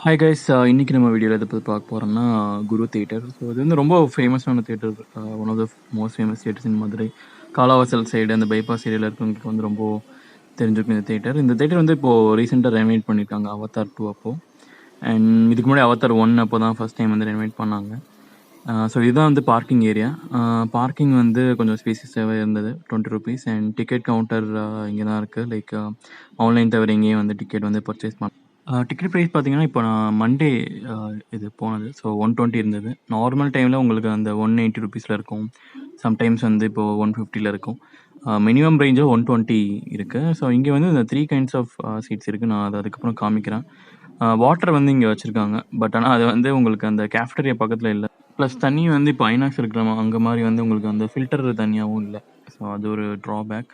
Hi guys, இன்னைக்கு நம்ம வீடியோவில் எதை பற்றி பார்க்க போகிறோம்னா குரு தியேட்டர். ஸோ இது வந்து ரொம்ப ஃபேமஸான theatre, one of the most famous theatres in Madurai. Kalavasal side அந்த பைபாஸ் ஏரியாவில் இருக்கவங்களுக்கு வந்து ரொம்ப தெரிஞ்சுக்கும் இந்த தியேட்டர். இந்த தியேட்டர் வந்து இப்போது ரீசெண்டாக ரெனோவேட் பண்ணியிருக்காங்க அவதார் 2 அப்போது. அண்ட் இதுக்கு முன்னாடி அவதார் 1 அப்போ தான் ஃபஸ்ட் டைம் வந்து ரெனோவேட் பண்ணாங்க. ஸோ இதுதான் வந்து பார்க்கிங் ஏரியா. பார்க்கிங் வந்து கொஞ்சம் ஸ்பேசியஸாகவே இருந்தது, 20 ருபீஸ். அண்ட் டிக்கெட் கவுண்டர் இங்கே தான் இருக்குது. லைக் ஆன்லைன் தவிர எங்கேயும் வந்து டிக்கெட் வந்து பர்ச்சேஸ் டிக்கெட் ப்ரைஸ் பார்த்தீங்கன்னா, இப்போ நான் மண்டே இது போனது. ஸோ 120 இருந்தது. நார்மல் டைமில் உங்களுக்கு அந்த 180 ருபீஸில் இருக்கும். சம்டைம்ஸ் வந்து இப்போது 150ல் இருக்கும். மினிமம் ரேஞ்சில் 120 இருக்குது. ஸோ இங்கே வந்து இந்த 3 கைண்ட்ஸ் ஆஃப் சீட்ஸ் இருக்குது. நான் அதை அதுக்கப்புறம் காமிக்கிறேன். வாட்டர் வந்து இங்கே வச்சுருக்காங்க. பட் ஆனால் அது வந்து உங்களுக்கு அந்த கேஃப்டேரியா பக்கத்தில் இல்லை. ப்ளஸ் தண்ணி வந்து இப்போ ஐநாக்ஸ் இருக்கிற அங்கே மாதிரி வந்து உங்களுக்கு அந்த ஃபில்டர் தனியாகவும் இல்லை. ஸோ அது ஒரு ட்ராபேக்.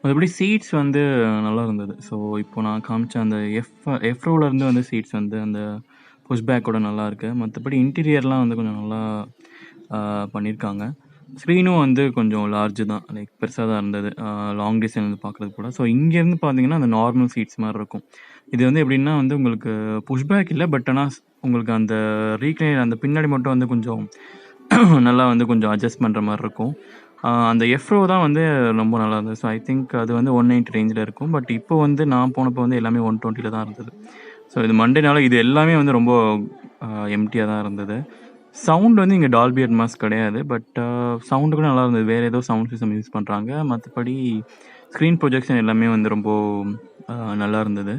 மற்றபடி சீட்ஸ் வந்து நல்லா இருந்தது. ஸோ இப்போ நான் காமிச்ச அந்த எஃப்ரோலேருந்து வந்து சீட்ஸ் வந்து அந்த புஷ்பேக்கோட நல்லா இருக்குது. மற்றபடி இன்டீரியர்லாம் வந்து கொஞ்சம் நல்லா பண்ணியிருக்காங்க. ஸ்க்ரீனும் வந்து கொஞ்சம் லார்ஜ் தான், லைக் பெருசாக தான் இருந்தது. லாங் டிஸ்டன்ஸ் வந்து பார்க்குறது கூட. ஸோ இங்கேருந்து பார்த்தீங்கன்னா அந்த நார்மல் சீட்ஸ் மாதிரி இருக்கும். இது வந்து எப்படின்னா வந்து உங்களுக்கு புஷ்பேக் இல்லை, பட் ஆனால் உங்களுக்கு அந்த ரீக்ளைன் அந்த பின்னாடி மட்டும் வந்து கொஞ்சம் நல்லா வந்து கொஞ்சம் அட்ஜஸ்ட் பண்ணுற மாதிரி இருக்கும். அந்த எஃப்ரோ தான் வந்து ரொம்ப நல்லா இருந்தது. ஸோ ஐ திங்க் அது வந்து 190 ரேஞ்சில் இருக்கும். பட் இப்போ வந்து நான் போனப்போ வந்து எல்லாமே 120ல் தான் இருந்தது. ஸோ இது மண்டேனால இது எல்லாமே வந்து ரொம்ப எம்டியாக தான் இருந்தது. சவுண்ட் வந்து இங்கே டால்பி அட்மாஸ் கிடையாது. பட் சவுண்டு கூட நல்லா இருந்தது. வேறு ஏதோ சவுண்ட் சிஸ்டம் யூஸ் பண்ணுறாங்க. மற்றபடி ஸ்க்ரீன் ப்ரொஜெக்ஷன் எல்லாமே வந்து ரொம்ப நல்லா இருந்தது.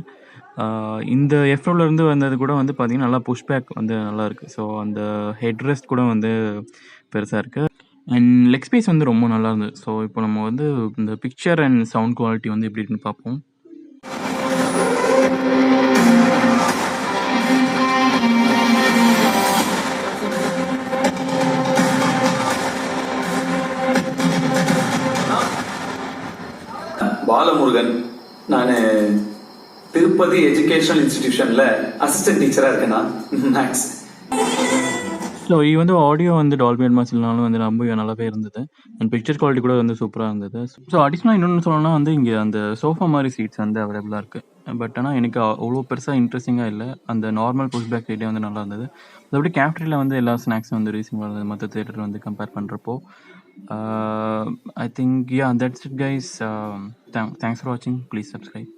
இந்த எஃப்ரோலேருந்து வந்தது கூட வந்து பார்த்திங்கன்னா நல்லா புஷ்பேக் வந்து நல்லா இருக்குது. ஸோ அந்த ஹெட் ரெஸ்ட் கூட வந்து பெருசாக இருக்குது. அண்ட் லெக் ஸ்பேஸ் வந்து ரொம்ப நல்லா இருந்தது. ஸோ இப்போ நம்ம வந்து இந்த பிக்சர் அண்ட் சவுண்ட் குவாலிட்டி வந்து எப்படி இருக்குன்னு பார்ப்போம். பாலமுருகன், நான் திருப்பதி எஜுகேஷனல் இன்ஸ்டிடியூஷனில் அசிஸ்டன்ட் டீச்சராக இருக்கேன்னா மேக்ஸ். ஸோ இது வந்து ஆடியோ வந்து டால்பி அட்மாஸ் இல்லைனாலும் வந்து ரொம்ப நல்லாவே இருந்தது. அண்ட் பிக்சர் குவாலிட்டி கூட வந்து சூப்பராக இருந்தது. ஸோ அடிஷ்னலாக இன்னொன்று சொல்லணும்னா வந்து இங்கே அந்த சோஃபா மாதிரி சீட்ஸ் வந்து அவைலபிளாக இருக்குது. பட் ஆனால் எனக்கு அவ்வளோ பெருசாக இன்ட்ரெஸ்டிங்காக இல்லை. அந்த நார்மல் புஷ்பேக் சீட்டே வந்து நல்லா இருந்தது. அதோட கேஃப்டரியில் வந்து எல்லா ஸ்நாக்ஸும் வந்து ரீசனாக இருந்தது மற்ற தியேட்டர் வந்து கம்பேர் பண்ணுறப்போ. I think that's it guys. Thanks for வாட்சிங். Please subscribe.